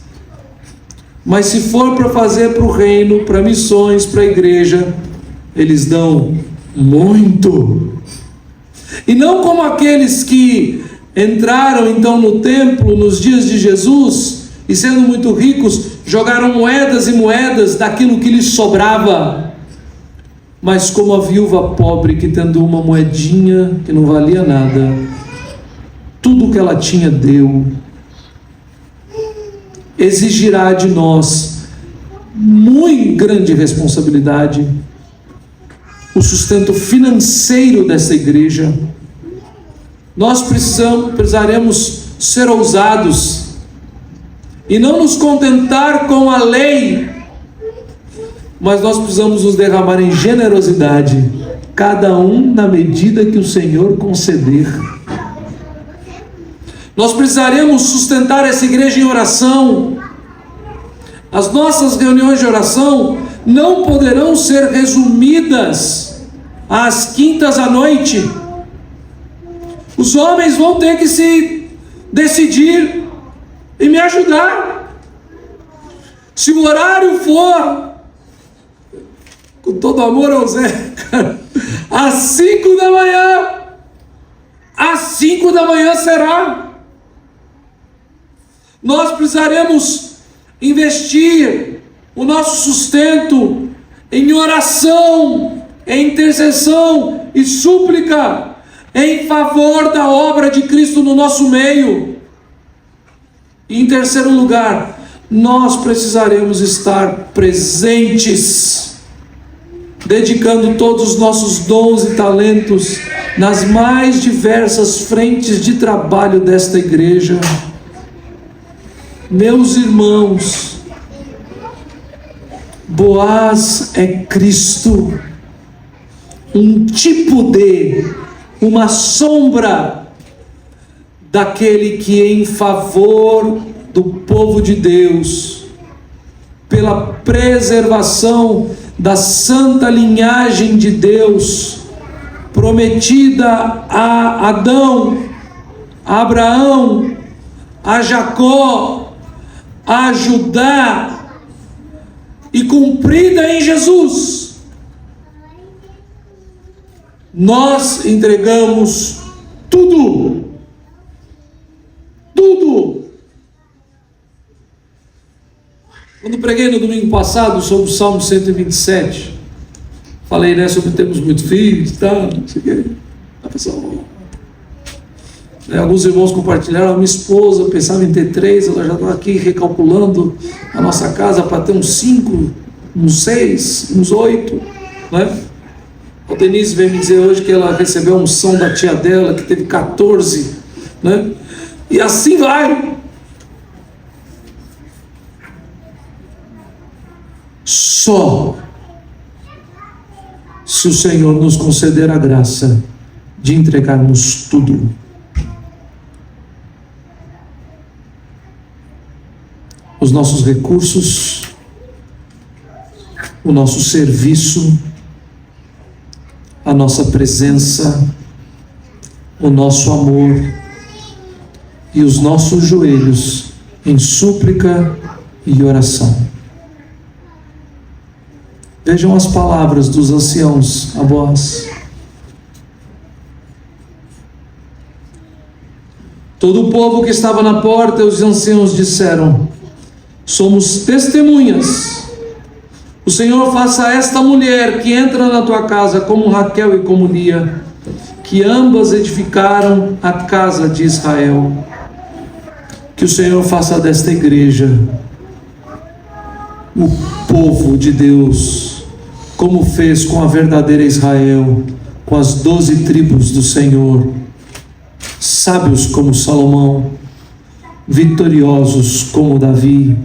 A: mas se for para fazer para o reino, para missões, para a igreja, eles dão muito. E não como aqueles que entraram então no templo nos dias de Jesus e, sendo muito ricos, jogaram moedas e moedas daquilo que lhes sobrava, mas como a viúva pobre que, tendo uma moedinha que não valia nada, tudo que ela tinha deu. Exigirá de nós muito grande responsabilidade o sustento financeiro dessa igreja. Nós precisaremos ser ousados e não nos contentar com a lei, mas nós precisamos nos derramar em generosidade, cada um na medida que o Senhor conceder. Nós precisaremos sustentar essa igreja em oração. As nossas reuniões de oração não poderão ser resumidas às quintas à noite. Os homens vão ter que se decidir e me ajudar. Se o horário for, com todo amor ao Zé, às 5 da manhã, às 5 da manhã será. Nós precisaremos investir o nosso sustento em oração, em intercessão e súplica em favor da obra de Cristo no nosso meio. E em terceiro lugar, nós precisaremos estar presentes, dedicando todos os nossos dons e talentos nas mais diversas frentes de trabalho desta igreja. Meus irmãos, Boaz é Cristo. um tipo de, uma sombra daquele que em favor do povo de Deus, pela preservação da santa linhagem de Deus, prometida a Adão, a Abraão, a Jacó, a Judá, e cumprida em Jesus, nós entregamos tudo. Quando preguei no domingo passado sobre o Salmo 127, falei, né, sobre termos muitos filhos e tal, não sei o quê. A pessoa, alguns irmãos compartilharam, a minha esposa pensava em ter 3, ela já está aqui recalculando a nossa casa para ter uns 5, uns 6, uns 8, né? A Denise veio me dizer hoje que ela recebeu a unção da tia dela, que teve 14, né? E assim vai. Só se o Senhor nos conceder a graça de entregarmos tudo. Os nossos recursos, o nosso serviço, a nossa presença, o nosso amor e os nossos joelhos em súplica e oração. Vejam as palavras dos anciãos a voz. Todo o povo que estava na porta, os anciãos disseram: somos testemunhas. O Senhor faça a esta mulher que entra na tua casa como Raquel e como Lia, que ambas edificaram a casa de Israel. Que o Senhor faça desta igreja o povo de Deus, como fez com a verdadeira Israel, com as 12 tribos do Senhor, sábios como Salomão, vitoriosos como Davi,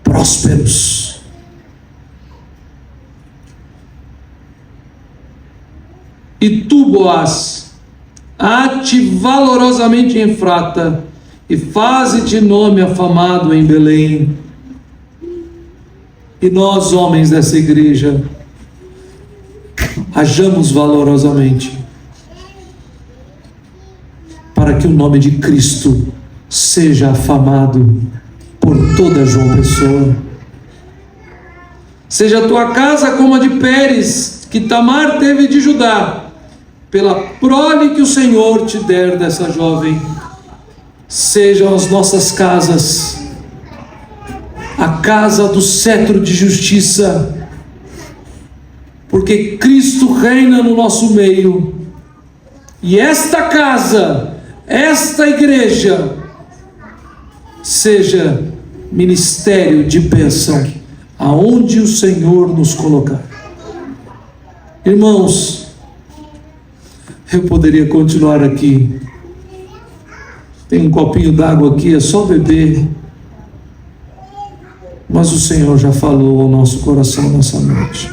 A: prósperos. E tu, Boaz, há-te valorosamente em Efrata, e faze-te nome afamado em Belém. E nós, homens dessa igreja, hajamos valorosamente, para que o nome de Cristo seja afamado por toda João Pessoa. Seja a tua casa como a de Pérez, que Tamar teve de Judá, pela prole que o Senhor te der dessa jovem. Sejam as nossas casas a casa do cetro de justiça, porque Cristo reina no nosso meio, e esta casa, esta igreja, seja ministério de bênção aonde o Senhor nos colocar. Irmãos, eu poderia continuar aqui. Tem um copinho d'água aqui, é só beber. Mas o Senhor já falou ao nosso coração nessa noite.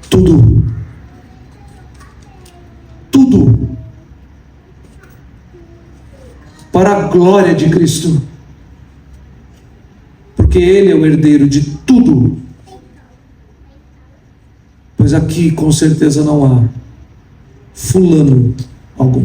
A: Tudo. Para a glória de Cristo. Porque Ele é o herdeiro de tudo. Pois aqui com certeza não há fulano algum.